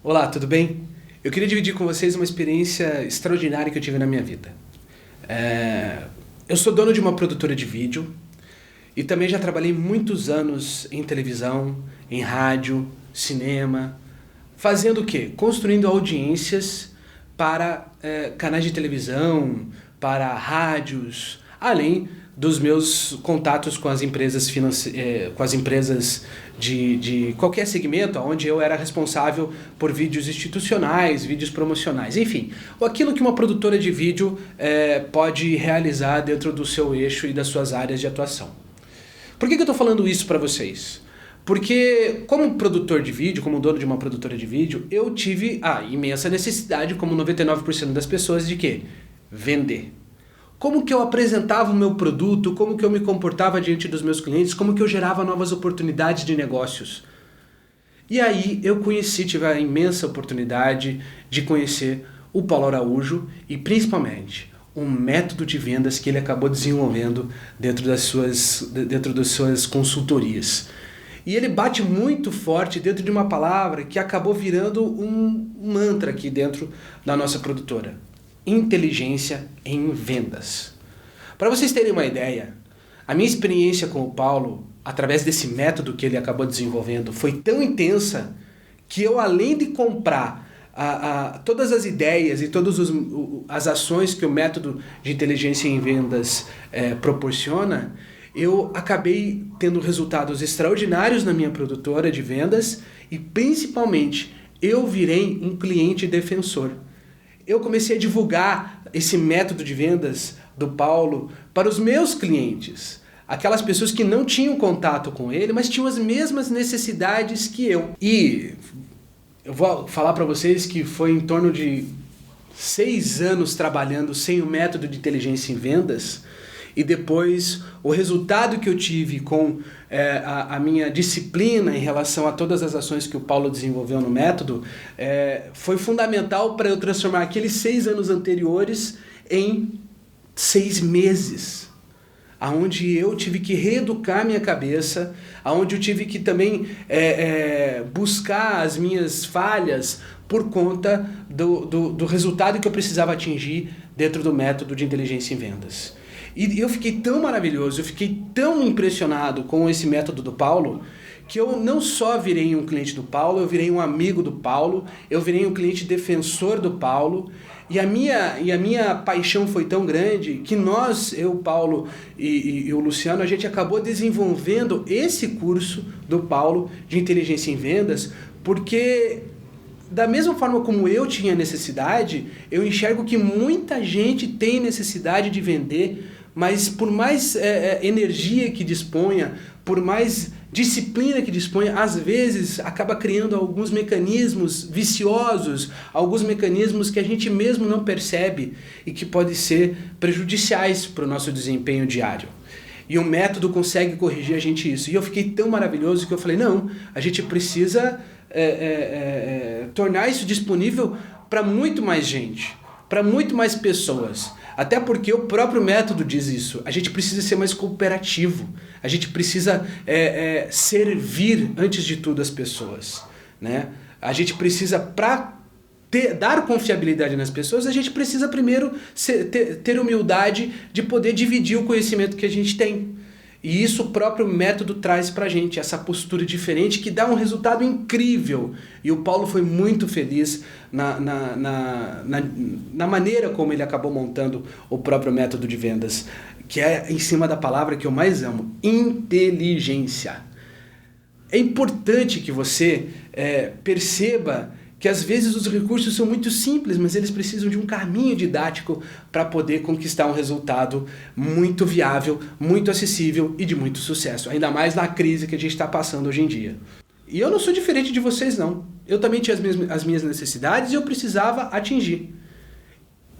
Olá, tudo bem? Eu queria dividir com vocês uma experiência extraordinária que eu tive na minha vida. Eu sou dono de uma produtora de vídeo e também já trabalhei muitos anos em televisão, em rádio, cinema, fazendo o quê? Construindo audiências para canais de televisão, para rádios, além dos meus contatos com as empresas de qualquer segmento, onde eu era responsável por vídeos institucionais, vídeos promocionais, enfim, aquilo que uma produtora de vídeo pode realizar dentro do seu eixo e das suas áreas de atuação. Por que eu estou falando isso para vocês? Porque como produtor de vídeo, como dono de uma produtora de vídeo, eu tive a imensa necessidade, como 99% das pessoas, de quê? Vender. Como que eu apresentava o meu produto, como que eu me comportava diante dos meus clientes, como que eu gerava novas oportunidades de negócios. E aí eu tive a imensa oportunidade de conhecer o Paulo Araújo e principalmente um método de vendas que ele acabou desenvolvendo dentro das suas consultorias. E ele bate muito forte dentro de uma palavra que acabou virando um mantra aqui dentro da nossa produtora. Inteligência em vendas. Para vocês terem uma ideia, a minha experiência com o Paulo, através desse método que ele acabou desenvolvendo, foi tão intensa que eu, além de comprar todas as ideias e todas as ações que o método de inteligência em vendas proporciona, eu acabei tendo resultados extraordinários na minha produtora de vendas e principalmente eu virei um cliente defensor. Eu comecei a divulgar esse método de vendas do Paulo para os meus clientes. Aquelas pessoas que não tinham contato com ele, mas tinham as mesmas necessidades que eu. E eu vou falar para vocês que foi em torno de 6 anos trabalhando sem o método de inteligência em vendas. E depois o resultado que eu tive com a minha disciplina em relação a todas as ações que o Paulo desenvolveu no método foi fundamental para eu transformar aqueles 6 anos anteriores em 6 meses. Onde eu tive que reeducar minha cabeça, onde eu tive que também buscar as minhas falhas por conta do resultado que eu precisava atingir dentro do método de inteligência em vendas. E eu fiquei tão maravilhoso, eu fiquei tão impressionado com esse método do Paulo, que eu não só virei um cliente do Paulo, eu virei um amigo do Paulo, eu virei um cliente defensor do Paulo, e a minha paixão foi tão grande que eu, Paulo e o Luciano, a gente acabou desenvolvendo esse curso do Paulo de inteligência em vendas, porque da mesma forma como eu tinha necessidade, eu enxergo que muita gente tem necessidade de vender, mas por mais energia que disponha, por mais disciplina que disponha, às vezes acaba criando alguns mecanismos viciosos, alguns mecanismos que a gente mesmo não percebe e que podem ser prejudiciais para o nosso desempenho diário. E o método consegue corrigir a gente isso. E eu fiquei tão maravilhoso que eu falei, não, a gente precisa tornar isso disponível para muito mais gente, para muito mais pessoas. Até porque o próprio método diz isso. A gente precisa ser mais cooperativo. A gente precisa servir, antes de tudo, as pessoas. Né? A gente precisa, para dar confiabilidade nas pessoas, a gente precisa primeiro ter humildade de poder dividir o conhecimento que a gente tem. E isso o próprio método traz pra gente, essa postura diferente que dá um resultado incrível. E o Paulo foi muito feliz na maneira como ele acabou montando o próprio método de vendas, que é em cima da palavra que eu mais amo, inteligência. É importante que você perceba que às vezes os recursos são muito simples, mas eles precisam de um caminho didático para poder conquistar um resultado muito viável, muito acessível e de muito sucesso, ainda mais na crise que a gente está passando hoje em dia. E eu não sou diferente de vocês, não. Eu também tinha as minhas necessidades e eu precisava atingir.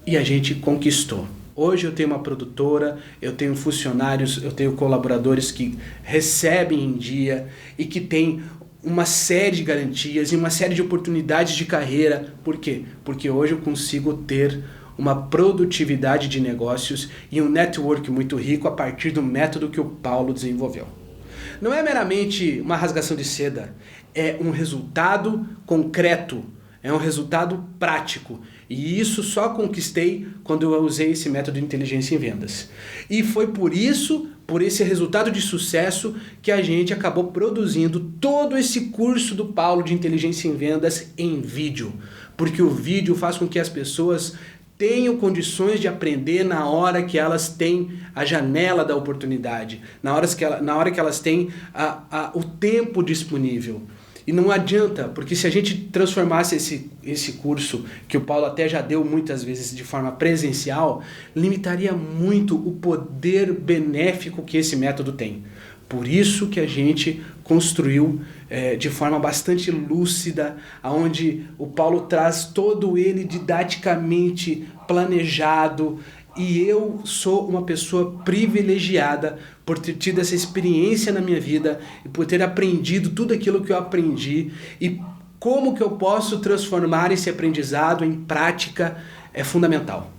E a gente conquistou. Hoje eu tenho uma produtora, eu tenho funcionários, eu tenho colaboradores que recebem em dia e que têm uma série de garantias e uma série de oportunidades de carreira. Por quê? Porque hoje eu consigo ter uma produtividade de negócios e um network muito rico a partir do método que o Paulo desenvolveu. Não é meramente uma rasgação de seda, é um resultado concreto, é um resultado prático. E isso só conquistei quando eu usei esse método de inteligência em vendas. E foi por isso, por esse resultado de sucesso, que a gente acabou produzindo todo esse curso do Paulo de inteligência em vendas em vídeo. Porque o vídeo faz com que as pessoas tenham condições de aprender na hora que elas têm a janela da oportunidade, na hora que elas têm o tempo disponível. E não adianta, porque se a gente transformasse esse curso, que o Paulo até já deu muitas vezes de forma presencial, limitaria muito o poder benéfico que esse método tem. Por isso que a gente construiu de forma bastante lúcida, onde o Paulo traz todo ele didaticamente planejado, e eu sou uma pessoa privilegiada por ter tido essa experiência na minha vida e por ter aprendido tudo aquilo que eu aprendi, e como que eu posso transformar esse aprendizado em prática é fundamental.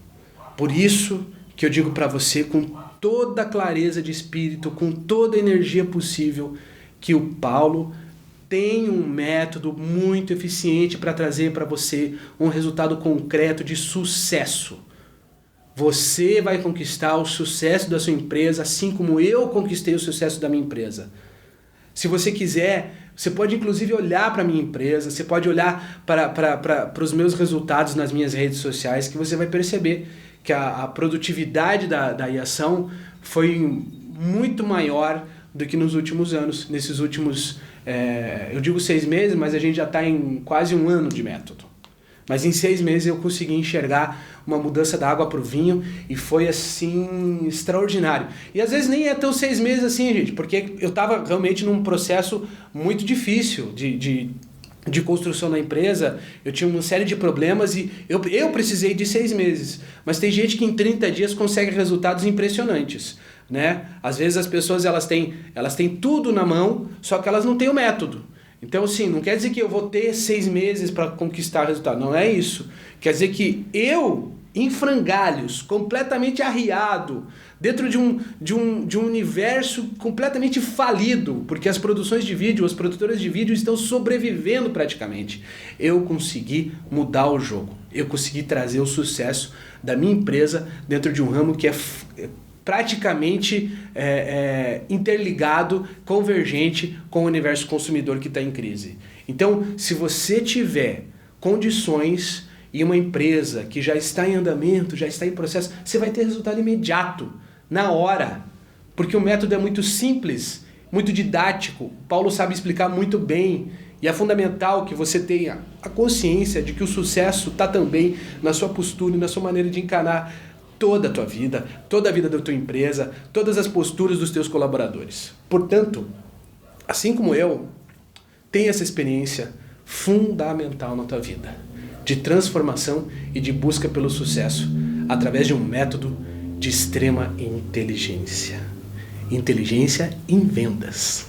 Por isso que eu digo para você com toda a clareza de espírito, com toda a energia possível, que o Paulo tem um método muito eficiente para trazer para você um resultado concreto de sucesso. Você vai conquistar o sucesso da sua empresa, assim como eu conquistei o sucesso da minha empresa. Se você quiser, você pode inclusive olhar para a minha empresa, você pode olhar para os meus resultados nas minhas redes sociais, que você vai perceber que a produtividade da Iação foi muito maior do que nos últimos anos. Nesses últimos, eu digo 6 meses, mas a gente já está em quase 1 ano de método. Mas em 6 meses eu consegui enxergar uma mudança da água para o vinho e foi assim extraordinário. E às vezes nem é tão 6 meses assim, gente, porque eu estava realmente num processo muito difícil de construção da empresa. Eu tinha uma série de problemas e eu precisei de 6 meses. Mas tem gente que em 30 dias consegue resultados impressionantes, né? Às vezes as pessoas elas têm tudo na mão, só que elas não têm o método. Então, assim, não quer dizer que eu vou ter 6 meses para conquistar o resultado. Não é isso. Quer dizer que eu, em frangalhos, completamente arriado, dentro de um universo completamente falido, porque as produções de vídeo, os produtores de vídeo estão sobrevivendo praticamente, eu consegui mudar o jogo. Eu consegui trazer o sucesso da minha empresa dentro de um ramo que é praticamente interligado, convergente com o universo consumidor que está em crise. Então, se você tiver condições e uma empresa que já está em andamento, já está em processo, você vai ter resultado imediato, na hora. Porque o método é muito simples, muito didático. O Paulo sabe explicar muito bem. E é fundamental que você tenha a consciência de que o sucesso está também na sua postura e na sua maneira de encarar toda a tua vida, toda a vida da tua empresa, todas as posturas dos teus colaboradores. Portanto, assim como eu, tenha essa experiência fundamental na tua vida, de transformação e de busca pelo sucesso, através de um método de extrema inteligência. Inteligência em vendas.